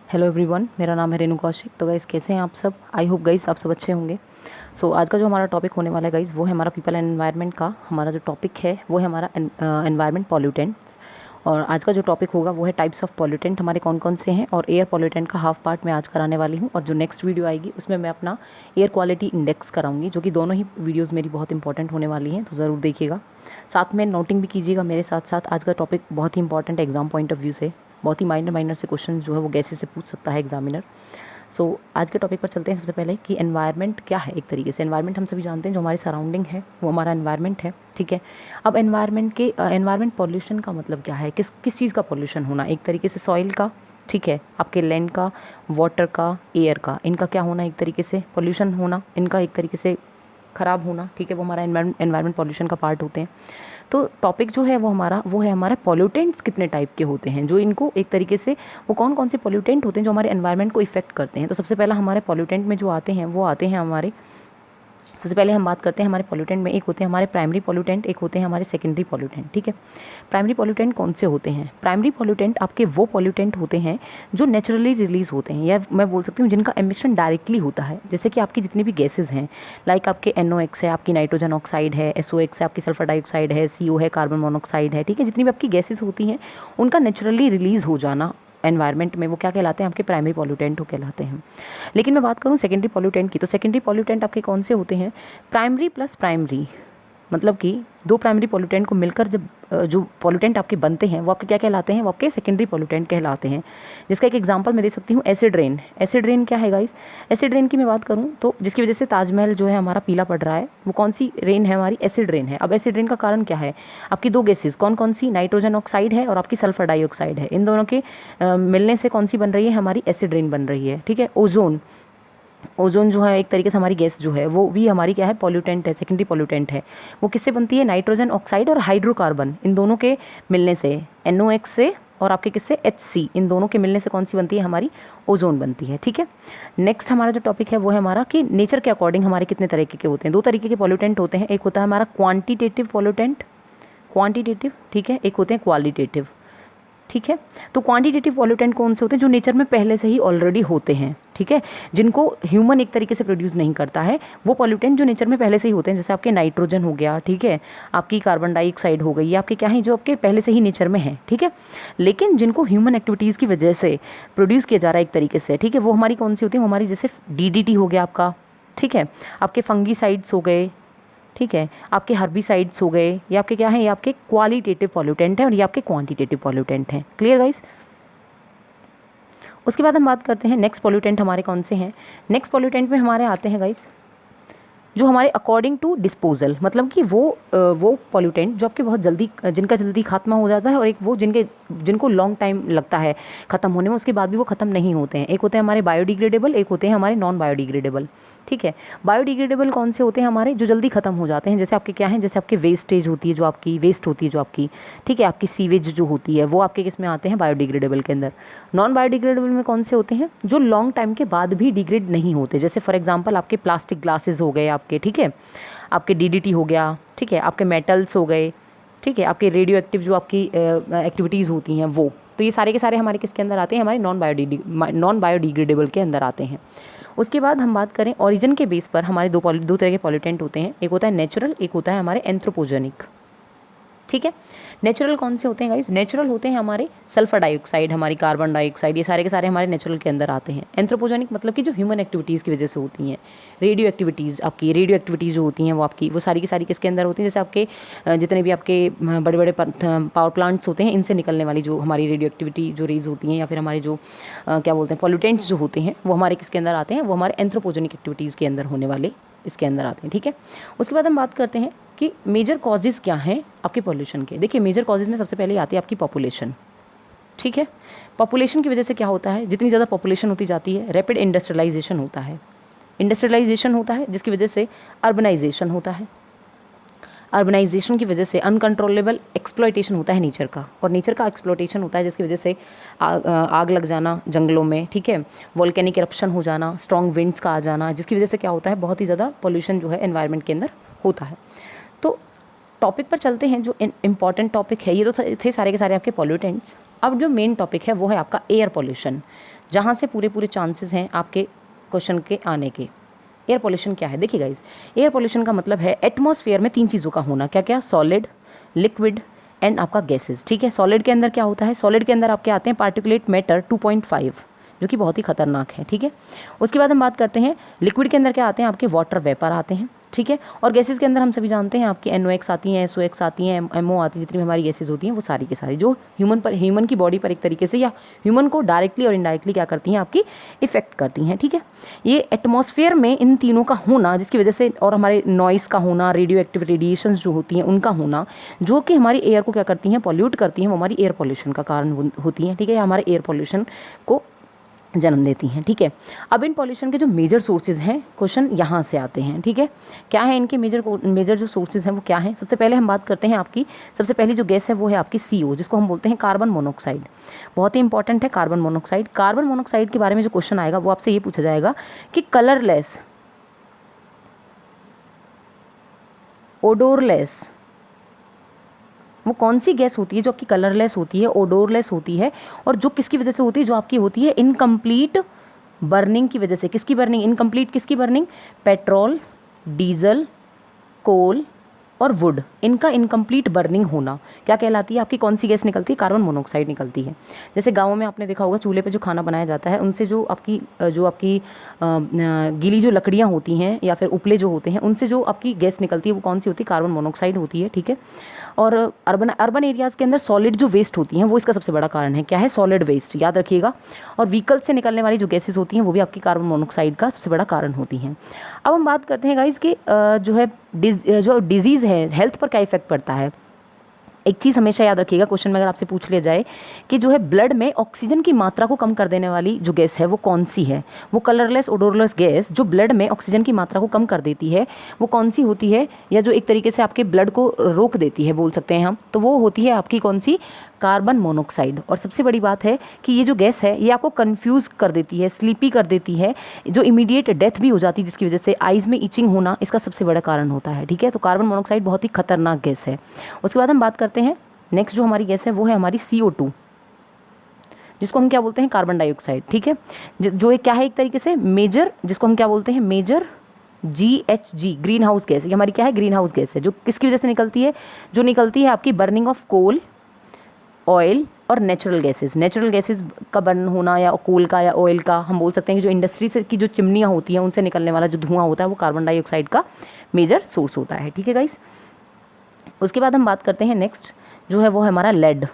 Hello everyone, मेरा नाम है रेणु कौशिक। तो गाइस कैसे हैं आप सब? आई होप गाइस आप सब अच्छे होंगे। आज का जो हमारा टॉपिक होने वाला है गाइस, वो है हमारा पीपल एंड एनवायरनमेंट का। हमारा जो टॉपिक है वो है हमारा एनवायरनमेंट पॉल्यूटेंट्स। और आज का जो टॉपिक होगा वो है टाइप्स ऑफ पॉल्यूटेंट हमारे कौन कौन से हैं, और एयर पॉल्यूटेंट का हाफ पार्ट मैं आज कराने वाली हूँ। और जो नेक्स्ट वीडियो आएगी उसमें मैं अपना एयर क्वालिटी इंडेक्स कराऊंगी, जो कि दोनों ही वीडियोज़ मेरी बहुत इंपॉर्टेंट होने वाली हैं, तो ज़रूर देखिएगा। साथ में नोटिंग भी कीजिएगा मेरे साथ साथ। आज का टॉपिक बहुत ही इंपॉर्टेंट है एग्जाम पॉइंट ऑफ व्यू से। बहुत ही माइनर से क्वेश्चन जो है वो गैसेस से पूछ सकता है एग्जामिनर। आज के टॉपिक पर चलते हैं। सबसे पहले कि एनवायरनमेंट क्या है। एक तरीके से एनवायरनमेंट हम सभी जानते हैं, जो हमारी सराउंडिंग है वो हमारा एनवायरनमेंट है, ठीक है। अब एनवायरनमेंट पॉल्यूशन का मतलब क्या है, किस किस चीज़ का पॉल्यूशन होना। एक तरीके से सॉइल का, ठीक है, आपके लैंड का, वाटर का, एयर का, इनका क्या होना, एक तरीके से पॉल्यूशन होना, इनका एक तरीके से ख़राब होना, ठीक है, वो हमारा एनवायरनमेंट पॉल्यूशन का पार्ट होते हैं। तो टॉपिक जो है वो है हमारा पॉल्यूटेंट्स कितने टाइप के होते हैं, जो इनको एक तरीके से वो कौन कौन से पॉल्यूटेंट होते हैं जो हमारे एनवायरनमेंट को इफेक्ट करते हैं। तो सबसे पहला हमारे पॉल्यूटेंट में जो आते हैं वो आते हैं हमारे, सबसे पहले हम बात करते हैं हमारे पॉल्यूटेंट में। एक होते हैं हमारे प्राइमरी पॉल्यूटेंट, एक होते हैं हमारे सेकेंडरी पॉल्यूटेंट, ठीक है। प्राइमरी पॉल्यूटेंट कौन से होते हैं? प्राइमरी पॉल्यूटेंट आपके वो पॉल्यूटेंट होते हैं जो नेचुरली रिलीज होते हैं, या मैं बोल सकती हूँ जिनका एमिशन डायरेक्टली होता है। जैसे कि आपकी जितनी भी गैसेज हैं, लाइक आपके NOx है, आपकी नाइट्रोजन ऑक्साइड है, SOx है, आपकी सल्फर डाइऑक्साइड है, CO है, कार्बन मोनोऑक्साइड है, ठीक है। जितनी भी आपकी गैसेज होती हैं उनका नेचुरली रिलीज हो जाना एनवायरनमेंट में, वो क्या कहलाते हैं? आपके प्राइमरी पॉल्यूटेंट कहलाते हैं। लेकिन मैं बात करूं सेकेंडरी पॉल्यूटेंट की, तो सेकेंडरी पॉल्यूटेंट आपके कौन से होते हैं? प्राइमरी प्लस प्राइमरी, मतलब कि दो प्राइमरी पॉल्यूटेंट को मिलकर जब जो पॉल्यूटेंट आपके बनते हैं वो आपके क्या कहलाते हैं? वो आपके सेकेंडरी पॉल्यूटेंट कहलाते हैं। जिसका एक एग्जांपल मैं दे सकती हूँ, एसिड रेन। एसिड रेन क्या है गाइस? एसिड रेन की मैं बात करूँ तो जिसकी वजह से ताजमहल जो है हमारा पीला पड़ रहा है, वो कौन सी रेन है? हमारी एसिड रेन है। अब एसिड रेन का कारण क्या है? आपकी दो गैसेज कौन कौन सी? नाइट्रोजन ऑक्साइड है और आपकी सल्फर डाइऑक्साइड है। इन दोनों के मिलने से कौन सी बन रही है? हमारी एसिड रेन बन रही है, ठीक है। ओजोन जो है एक तरीके से हमारी गैस जो है वो भी हमारी क्या है? पॉल्यूटेंट है, सेकेंडरी पॉल्यूटेंट है। वो किससे बनती है? नाइट्रोजन ऑक्साइड और हाइड्रोकार्बन, इन दोनों के मिलने से, NOx से और आपके किससे? HC, इन दोनों के मिलने से कौन सी बनती है? हमारी ओजोन बनती है, ठीक है। नेक्स्ट हमारा जो टॉपिक है वो है हमारा कि नेचर के अकॉर्डिंग हमारे कितने तरीके के होते हैं। दो तरीके के पॉल्यूटेंट होते हैं। एक होता है हमारा क्वांटिटेटिव पॉल्यूटेंट, क्वांटिटेटिव, ठीक है। एक होते हैं क्वालिटेटिव, ठीक है। तो क्वांटिटेटिव पॉल्यूटेंट कौन से होते हैं? जो नेचर में पहले से ही ऑलरेडी होते हैं, ठीक है, जिनको ह्यूमन एक तरीके से प्रोड्यूस नहीं करता है। वो पॉल्यूटेंट जो नेचर में पहले से ही होते हैं, जैसे आपके नाइट्रोजन हो गया, ठीक है, आपकी कार्बन डाइऑक्साइड हो गई, ये आपके क्या है? जो आपके पहले से ही नेचर में है, ठीक है। लेकिन जिनको ह्यूमन एक्टिविटीज़ की वजह से प्रोड्यूस किया जा रहा है एक तरीके से, ठीक है, वो हमारी कौन सी होती है? वो हमारी जैसे DDT हो गया आपका, ठीक है, आपके फंगीसाइड्स हो गए, ठीक है, आपके हर्बिसाइड्स हो गए। ये आपके क्या है? ये आपके क्वालिटेटिव पॉल्यूटेंट हैं और ये आपके क्वांटिटेटिव पॉल्यूटेंट हैं। Clear guys? उसके बाद हम बात करते हैं नेक्स्ट पॉल्यूटेंट हमारे कौन से हैं। नेक्स्ट पॉल्यूटेंट में हमारे आते हैं गाइस जो हमारे अकॉर्डिंग टू डिस्पोजल, मतलब कि वो पॉल्यूटेंट जो आपके बहुत जल्दी, जिनका जल्दी खात्मा हो जाता है, और एक वो जिनको लॉन्ग टाइम लगता है ख़त्म होने में, उसके बाद भी वो ख़त्म नहीं होते हैं। एक होते हैं हमारे बायोडिग्रेडेबल, एक होते हैं हमारे नॉन बायोडिग्रेडेबल, ठीक है। बायोडिग्रेडेबल कौन से होते हैं? हमारे जो जल्दी ख़त्म हो जाते हैं। जैसे आपके क्या हैं? जैसे आपके वेस्टेज होती है, जो आपकी वेस्ट होती है, जो आपकी, ठीक है, आपकी सीवेज जो होती है, वो आपके किस में आते हैं? बायोडिग्रेडेबल के अंदर। नॉन बायोडिग्रेडेबल में कौन से होते हैं? जो लॉन्ग टाइम के बाद भी डिग्रेड नहीं होते। जैसे फॉर एग्जांपल आपके प्लास्टिक ग्लासेस हो गए आपके, ठीक है, आपके DDT हो गया, ठीक है, आपके मेटल्स हो गए, ठीक है, आपके रेडियो एक्टिव जो आपकी एक्टिविटीज़ होती हैं वो। तो ये सारे के सारे हमारे किसके अंदर आते हैं? हमारे नॉन बायोडिग्रेडेबल के अंदर आते हैं। उसके बाद हम बात करें ओरिजिन के बेस पर, हमारे दो तरह के पॉल्यूटेंट होते हैं। एक होता है नेचुरल, एक होता है हमारे एंथ्रोपोजेनिक, ठीक है। नेचुरल कौन से होते हैं गाइस? नेचुरल होते हैं हमारे सल्फर डाइऑक्साइड, हमारी कार्बन डाइऑक्साइड, ये सारे के सारे हमारे नेचुरल के अंदर आते हैं। एंथ्रोपोजेनिक मतलब कि जो ह्यूमन एक्टिविटीज़ की वजह से होती हैं। रेडियो एक्टिविटीज़ जो होती हैं वो आपकी, वो सारी की सारी किसके अंदर होती हैं? जैसे आपके जितने भी आपके बड़े बड़े पावर प्लांट्स होते हैं, इनसे निकलने वाली जो हमारी रेडियो एक्टिविटी जो रेज होती हैं, या फिर हमारे जो क्या बोलते हैं पॉल्यूटेंट्स जो होते हैं, वो हमारे किसके अंदर आते हैं? वो हमारे एंथ्रोपोजेनिक एक्टिविटीज़ के अंदर होने वाले इसके अंदर आते हैं, ठीक है। उसके बाद हम बात करते हैं कि मेजर कॉजेज़ क्या हैं आपके पॉल्यूशन के। देखिए मेजर कॉजेज़ में सबसे पहले आती है आपकी पॉपुलेशन, ठीक है। पॉपुलेशन की वजह से क्या होता है? जितनी ज़्यादा पॉपुलेशन होती जाती है, रैपिड इंडस्ट्रियलाइजेशन होता है। इंडस्ट्रियलाइजेशन होता है जिसकी वजह से अर्बनाइजेशन होता है। अर्बनाइजेशन की वजह से अनकंट्रोलेबल एक्सप्लॉयटेशन होता है नेचर का, और नेचर का एक्सप्लॉयटेशन होता है जिसकी वजह से आग लग जाना जंगलों में, ठीक है, वोल्केनिक इरप्शन हो जाना, स्ट्रॉन्ग विंड्स का आ जाना, जिसकी वजह से क्या होता है? बहुत ही ज़्यादा पॉल्यूशन जो है एनवायरनमेंट के अंदर होता है। तो टॉपिक पर चलते हैं, जो इम्पॉर्टेंट टॉपिक है। ये तो थे सारे के सारे आपके पॉल्यूटेंट्स। अब जो मेन टॉपिक है वो है आपका एयर पॉल्यूशन, जहाँ से पूरे चांसेस हैं आपके क्वेश्चन के आने के। एयर पॉल्यूशन क्या है? देखिए गाइज, एयर पॉल्यूशन का मतलब है एटमॉस्फेयर में 3 चीज़ों का होना। क्या क्या? सॉलिड, लिक्विड एंड आपका गैसेस। ठीक है, सॉलिड के अंदर क्या होता है? सॉलिड के अंदर आपके आते हैं पार्टिकुलेट मैटर 2.5, जो कि बहुत ही खतरनाक है। ठीक है, उसके बाद हम बात करते हैं लिक्विड के अंदर क्या आते हैं? आपके वाटर वेपर आते हैं। ठीक है, और गैसेस के अंदर हम सभी जानते हैं आपकी NOx आती हैं, SOx आती हैं, MO आती है। जितनी भी हमारी गैसेस होती हैं वो सारी की सारी जो ह्यूमन की बॉडी पर एक तरीके से या ह्यूमन को डायरेक्टली और इनडायरेक्टली क्या करती हैं? आपकी इफेक्ट करती हैं। ठीक है, ये एटमॉस्फेयर में इन तीनों का होना, जिसकी वजह से, और हमारे नॉइस का होना, रेडियो एक्टिव रेडिएशंस जो होती हैं उनका होना, जो कि हमारी एयर को क्या करती हैं? पॉल्यूट करती हैं, वो हमारी एयर पॉल्यूशन का कारण होती हैं। ठीक है, हमारे एयर पॉल्यूशन को जन्म देती हैं। ठीक है, अब इन पॉल्यूशन के जो मेजर सोर्सेज हैं, क्वेश्चन यहाँ से आते हैं। ठीक है, क्या है इनके मेजर जो सोर्सेज हैं वो क्या हैं? सबसे पहले हम बात करते हैं आपकी, सबसे पहली जो गैस है वो है आपकी CO, जिसको हम बोलते हैं कार्बन मोनोऑक्साइड। बहुत ही इंपॉर्टेंट है कार्बन मोनोऑक्साइड। कार्बन मोनोऑक्साइड के बारे में जो क्वेश्चन आएगा वो आपसे ये पूछा जाएगा कि कलरलेस, ओडोरलेस, वो कौन सी गैस होती है जो आपकी कलरलेस होती है, ओडोरलेस होती है, और जो किसकी वजह से होती है? जो आपकी होती है इनकम्प्लीट बर्निंग की वजह से। किसकी बर्निंग? इनकम्प्लीट किसकी बर्निंग? पेट्रोल, डीजल, कोल और वुड, इनका इनकम्प्लीट बर्निंग होना क्या कहलाती है? आपकी कौन सी गैस निकलती है? कार्बन मोनोऑक्साइड निकलती है। जैसे गाँवों में आपने देखा होगा चूल्हे पे जो खाना बनाया जाता है, उनसे जो आपकी गीली जो लकड़ियाँ होती हैं या फिर उपले जो होते हैं, उनसे जो आपकी गैस निकलती है वो कौन सी होती है? कार्बन मोनोऑक्साइड होती है। ठीक है, और अर्बन एरियाज़ के अंदर सॉलिड जो वेस्ट होती हैं वो इसका सबसे बड़ा कारण है। क्या है? सॉलिड वेस्ट, याद रखिएगा। और व्हीकल से निकलने वाली जो गैसेस होती हैं वो भी आपकी कार्बन मोनोऑक्साइड का सबसे बड़ा कारण होती हैं। अब हम बात करते हैं गाइस कि जो डिजीज़ है, हेल्थ पर क्या इफेक्ट पड़ता है। एक चीज़ हमेशा याद रखिएगा, क्वेश्चन में अगर आपसे पूछ लिया जाए कि जो है ब्लड में ऑक्सीजन की मात्रा को कम कर देने वाली जो गैस है वो कौन सी है, वो कलरलेस ओडोरलेस गैस जो ब्लड में ऑक्सीजन की मात्रा को कम कर देती है वो कौन सी होती है, या जो एक तरीके से आपके ब्लड को रोक देती है बोल सकते हैं हम, तो वो होती है आपकी कौन सी? Carbon monoxide. और सबसे बड़ी बात है कि ये जो गैस है ये आपको कंफ्यूज कर देती है, स्लीपी कर देती है, जो इमीडिएट डेथ भी हो जाती है, जिसकी वजह से आइज़ में इचिंग होना इसका सबसे बड़ा कारण होता है। ठीक है, तो कार्बन मोनोऑक्साइड बहुत ही खतरनाक गैस है। उसके बाद हम बात करते हैं नेक्स्ट जो हमारी गैस है वो है हमारी CO2, जिसको हम क्या बोलते हैं? Carbon dioxide. ठीक है, जो एक क्या है? एक तरीके से मेजर, जिसको हम क्या बोलते हैं? Major GHG, green house gas. ये हमारी क्या है? ग्रीन हाउस गैस है, जो किसकी वजह से निकलती है? जो निकलती है आपकी बर्निंग ऑफ कोल, ऑयल और नेचुरल गैसेस। नेचुरल गैसेस का बर्न होना, या कोल का या ऑयल का, हम बोल सकते हैं कि जो इंडस्ट्री से की जो चिमनियाँ होती हैं उनसे निकलने वाला जो धुआं होता है वो कार्बन डाइऑक्साइड का मेजर सोर्स होता है। ठीक है गाइस, उसके बाद हम बात करते हैं नेक्स्ट जो है वो है हमारा लेड,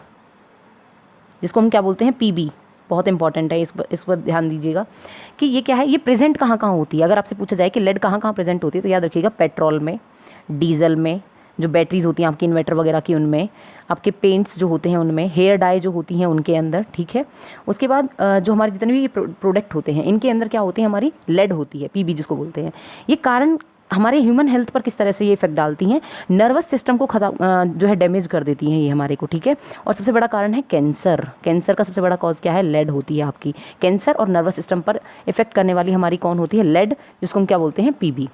जिसको हम क्या बोलते हैं? PB। बहुत इंपॉर्टेंट है, इस पर ध्यान दीजिएगा कि ये क्या है, ये प्रेजेंट कहाँ कहाँ होती है। अगर आपसे पूछा जाए कि लेड कहाँ कहाँ प्रेजेंट होती है तो याद रखिएगा पेट्रोल में, डीजल में, जो बैटरीज होती हैं आपकी इन्वर्टर वगैरह की उनमें, आपके पेंट्स जो होते हैं उनमें, हेयर डाई जो होती हैं उनके अंदर। ठीक है, उसके बाद जो हमारे जितने भी प्रोडक्ट होते हैं इनके अंदर क्या होती है? हमारी लेड होती है, PB जिसको बोलते हैं। ये कारण हमारे ह्यूमन हेल्थ पर किस तरह से ये इफेक्ट डालती हैं? नर्वस सिस्टम को जो है डैमेज कर देती हैं ये हमारे को। ठीक है, और सबसे बड़ा कारण है कैंसर। कैंसर का सबसे बड़ा कॉज क्या है? लेड होती है आपकी। कैंसर और नर्वस सिस्टम पर इफेक्ट करने वाली हमारी कौन होती है? लेड, जिसको हम क्या बोलते हैं? PB।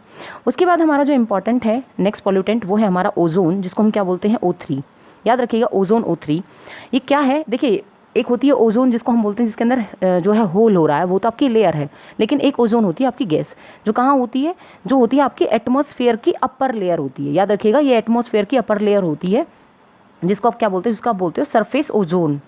उसके बाद हमारा जो इंपॉर्टेंट है नेक्स्ट पॉल्यूटेंट वो है हमारा ओजोन, जिसको हम क्या बोलते हैं? O3। याद रखिएगा ओजोन O3। ये क्या है? देखिए, एक होती है ओजोन जिसको हम बोलते हैं जिसके अंदर जो है होल हो रहा है, वो तो आपकी लेयर है, लेकिन एक ओजोन होती है आपकी गैस, जो कहाँ होती है? जो होती है आपकी एटमॉस्फेयर की अपर लेयर होती है। याद रखिएगा ये एटमॉस्फेयर की अपर लेयर होती है, जिसको आप क्या बोलते हो? जिसको आप बोलते हो सरफेस ओजोन,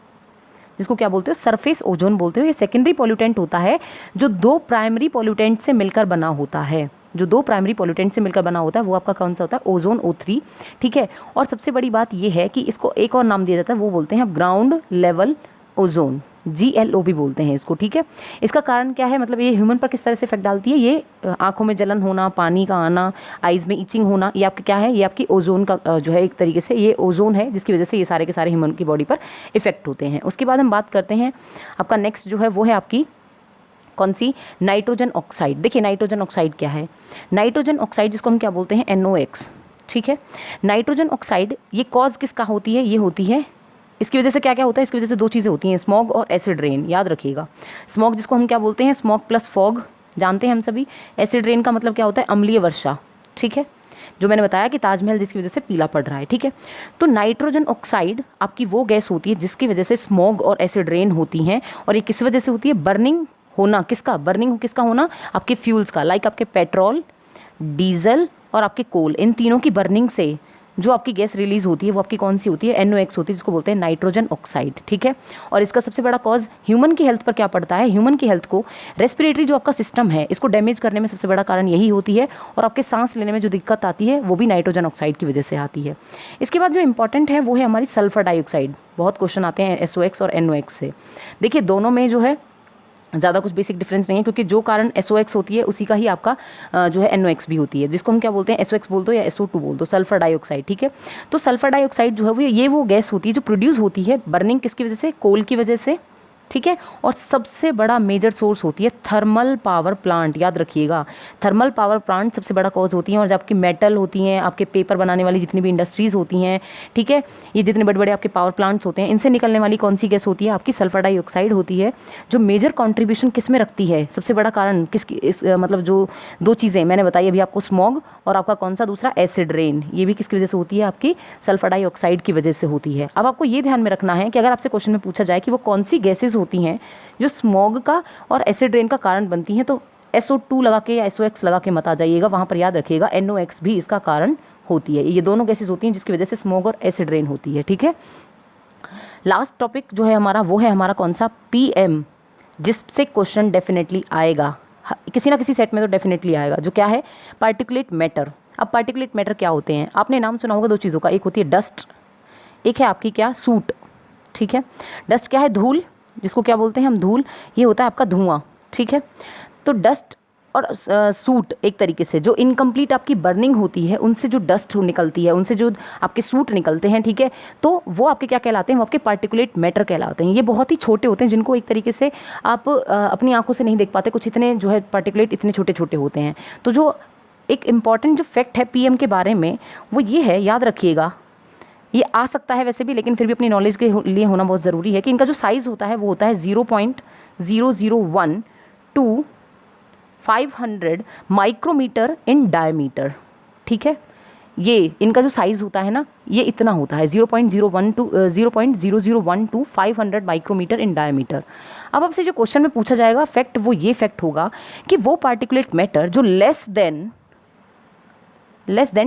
जिसको क्या बोलते हो? सरफेस ओजोन बोलते हो। ये सेकेंडरी पॉल्यूटेंट होता है जो 2 प्राइमरी पॉल्यूटेंट से मिलकर बना होता है। जो 2 प्राइमरी पॉल्यूटेंट से मिलकर बना होता है वो आपका कौन सा होता है? Ozone O3। ठीक है, और सबसे बड़ी बात ये है कि इसको एक और नाम दिया जाता है, वो बोलते हैं ग्राउंड लेवल ओजोन, GLO भी बोलते हैं इसको। ठीक है, इसका कारण क्या है? मतलब ये ह्यूमन पर किस तरह से इफेक्ट डालती है? ये आंखों में जलन होना, पानी का आना, आइज़ में इचिंग होना, ये आपका क्या है? ये आपकी ओजोन का जो है एक तरीके से ये ओजोन है, जिसकी वजह से ये सारे के सारे ह्यूमन की बॉडी पर इफेक्ट होते हैं। उसके बाद हम बात करते हैं आपका नेक्स्ट जो है वो है आपकी कौन सी? Nitrogen oxide. देखिए नाइट्रोजन ऑक्साइड क्या है? नाइट्रोजन ऑक्साइड जिसको हम क्या बोलते हैं? NOx। ठीक है, नाइट्रोजन ऑक्साइड ये कॉज किसका होती है? ये होती है, इसकी वजह से क्या क्या होता है? इसकी वजह से 2 चीज़ें होती हैं, स्मॉग और एसिड रेन। याद रखिएगा, स्मॉग जिसको हम क्या बोलते हैं? स्मॉग प्लस फॉग, जानते हैं हम सभी। एसिड रेन का मतलब क्या होता है? अम्लीय वर्षा। ठीक है, जो मैंने बताया कि ताजमहल जिसकी वजह से पीला पड़ रहा है, ठीक है। तो नाइट्रोजन ऑक्साइड आपकी वो गैस होती है जिसकी वजह से स्मॉग और एसिड रेन होती हैं, और ये किस वजह से होती है? बर्निंग होना, किसका बर्निंग, किसका होना? आपके फ्यूल्स का, लाइक आपके पेट्रोल, डीजल और आपके कोल, इन तीनों की बर्निंग से जो आपकी गैस रिलीज होती है वो आपकी कौन सी होती है? NOx होती है, जिसको बोलते हैं नाइट्रोजन ऑक्साइड, ठीक है। और इसका सबसे बड़ा कॉज ह्यूमन की हेल्थ पर क्या पड़ता है? ह्यूमन की हेल्थ को, रेस्पिरेटरी जो आपका सिस्टम है इसको डैमेज करने में सबसे बड़ा कारण यही होती है, और आपके सांस लेने में जो दिक्कत आती है वो भी नाइट्रोजन ऑक्साइड की वजह से आती है। इसके बाद जो इंपॉर्टेंट है वो है हमारी सल्फर डाइऑक्साइड। बहुत क्वेश्चन आते हैं SOx और NOx से। देखिए दोनों में जो है ज़्यादा कुछ बेसिक डिफरेंस नहीं है, क्योंकि जो कारण SOx होती है उसी का ही आपका जो है NOx भी होती है, जिसको हम क्या बोलते हैं? SOx बोल दो या SO2 बोल दो, सल्फर डाइऑक्साइड, ठीक है। तो सल्फर डाइऑक्साइड जो है वो गैस होती है जो प्रोड्यूस होती है बर्निंग किसकी वजह से? कोल की वजह से, ठीक है। और सबसे बड़ा मेजर सोर्स होती है थर्मल पावर प्लांट, याद रखिएगा। थर्मल पावर प्लांट सबसे बड़ा कॉज होती हैं, और जब आपकी मेटल होती हैं, आपके पेपर बनाने वाली जितनी भी इंडस्ट्रीज़ होती हैं, ठीक है, ये जितने बड़े बड़े आपके पावर प्लांट्स होते हैं, इनसे निकलने वाली कौन सी गैस होती है? आपकी सल्फर डाइऑक्साइड होती है, जो मेजर कॉन्ट्रीब्यूशन किस में रखती है? सबसे बड़ा कारण किसकी मतलब जो दो चीज़ें मैंने बताई अभी आपको, स्मॉग और आपका कौन सा दूसरा? एसिड रेन, ये भी किसकी वजह से होती है? आपकी सल्फर डाइऑक्साइड की वजह से होती है। अब आपको ये ध्यान में रखना है कि अगर आपसे क्वेश्चन में पूछा जाए कि वो कौन सी गैसेज होती हैं जो स्मॉग का और एसिड रेन का कारण बनती हैं, तो SO2 लगा के या SOx लगा के मत आ जाइएगा, वहाँ पर याद रखिएगा NOx भी इसका कारण होती है। ये दोनों गैसेज होती हैं जिसकी वजह से स्मॉग और एसिड रेन होती है, ठीक है। लास्ट टॉपिक जो है हमारा वो है हमारा कौन सा? PM, जिससे क्वेश्चन डेफिनेटली आएगा, किसी ना किसी सेट में तो डेफिनेटली आएगा, जो क्या है? Particulate matter. अब पार्टिकुलेट मैटर क्या होते हैं? आपने नाम सुना होगा दो चीज़ों का, एक होती है डस्ट, एक है आपकी क्या? सूट, ठीक है। डस्ट क्या है? धूल, जिसको क्या बोलते हैं हम? धूल। ये होता है आपका धुआं, ठीक है। तो डस्ट और सूट एक तरीके से जो इनकम्प्लीट आपकी बर्निंग होती है उनसे जो डस्ट निकलती है, उनसे जो आपके सूट निकलते हैं, ठीक है, तो वो आपके क्या कहलाते हैं? वो आपके पार्टिकुलेट मैटर कहलाते हैं। ये बहुत ही छोटे होते हैं, जिनको एक तरीके से आप अपनी आंखों से नहीं देख पाते, कुछ इतने जो है पार्टिकुलेट इतने छोटे छोटे होते हैं। तो जो एक इम्पॉर्टेंट जो फैक्ट है PM के बारे में वो ये है, याद रखिएगा, ये आ सकता है वैसे भी, लेकिन फिर भी अपनी नॉलेज के लिए होना बहुत ज़रूरी है, कि इनका जो साइज़ होता है वो होता है 0.001 टू 500 माइक्रोमीटर इन डायमीटर, ठीक है। ये इनका जो साइज़ होता है ना, ये इतना होता है 0.001 टू 500 माइक्रोमीटर इन डायमीटर। अब आपसे जो क्वेश्चन में पूछा जाएगा फैक्ट, वो ये फैक्ट होगा कि वो पार्टिकुलेट मैटर जो लेस देन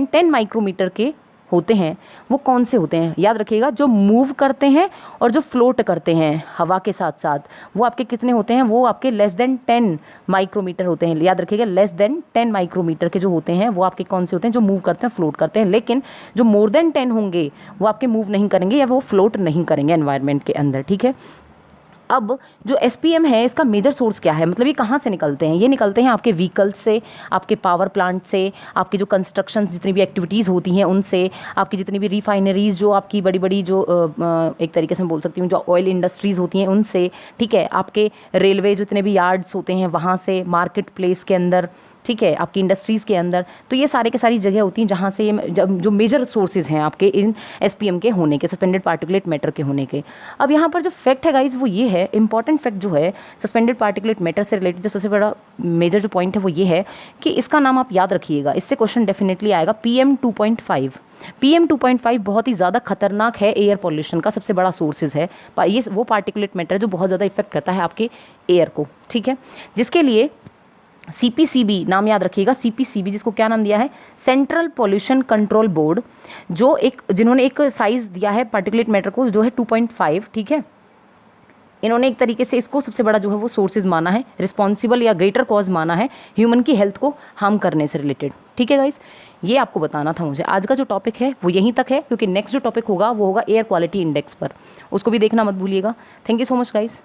10 माइक्रोमीटर के होते हैं वो कौन से होते हैं? याद रखिएगा, जो मूव करते हैं और जो फ्लोट करते हैं हवा के साथ साथ, वो आपके कितने होते हैं? वो आपके लेस देन 10 माइक्रोमीटर होते हैं। याद रखिएगा, लेस देन 10 माइक्रोमीटर के जो होते हैं वो आपके कौन से होते हैं? जो मूव करते हैं, फ्लोट करते हैं। लेकिन जो मोर देन 10 होंगे वो आपके मूव नहीं करेंगे या वो फ्लोट नहीं करेंगे एनवायरनमेंट के अंदर, ठीक है। अब जो SPM है इसका मेजर सोर्स क्या है? मतलब ये कहाँ से निकलते हैं? ये निकलते हैं आपके व्हीकल्स से, आपके पावर प्लांट से, आपकी जो कंस्ट्रक्शन जितनी भी एक्टिविटीज़ होती हैं उनसे, आपकी जितनी भी रिफाइनरीज़ जो आपकी बड़ी बड़ी जो एक तरीके से मैं बोल सकती हूँ जो ऑयल इंडस्ट्रीज़ होती हैं उनसे, ठीक है, आपके रेलवे जितने भी यार्ड्स होते हैं वहाँ से, मार्केट प्लेस के अंदर, ठीक है, आपकी इंडस्ट्रीज़ के अंदर। तो ये सारे के सारी जगह होती हैं जहाँ से ये जो मेजर सोर्सेज हैं आपके इन SPM के होने के, सस्पेंडेड पार्टिकुलेट मैटर के होने के। अब यहाँ पर जो फैक्ट है गाइज वो ये है, इंपॉर्टेंट फैक्ट जो है सस्पेंडेड पार्टिकुलेट मैटर से रिलेटेड, जो सबसे बड़ा मेजर जो पॉइंट है वो ये है कि इसका नाम आप याद रखिएगा, इससे क्वेश्चन डेफिनेटली आएगा, PM 2.5। PM 2.5 बहुत ही ज़्यादा खतरनाक है, एयर पॉल्यूशन का सबसे बड़ा सोर्सेज है। ये वो पार्टिकुलेट मैटर जो बहुत ज़्यादा इफेक्ट करता है आपके एयर को, ठीक है, जिसके लिए CPCB नाम याद रखिएगा, CPCB जिसको क्या नाम दिया है? सेंट्रल पॉल्यूशन कंट्रोल बोर्ड, जो जिन्होंने एक साइज दिया है पार्टिकुलेट मैटर को जो है 2.5, ठीक है। इन्होंने एक तरीके से इसको सबसे बड़ा जो है वो सोर्सेज माना है, रिस्पॉन्सिबल या ग्रेटर कॉज माना है ह्यूमन की हेल्थ को हार्म करने से रिलेटेड, ठीक है गाइज। ये आपको बताना था मुझे। आज का जो टॉपिक है वो यहीं तक है, क्योंकि नेक्स्ट जो टॉपिक होगा वो होगा एयर क्वालिटी इंडेक्स पर, उसको भी देखना मत भूलिएगा। Thank you so much guys.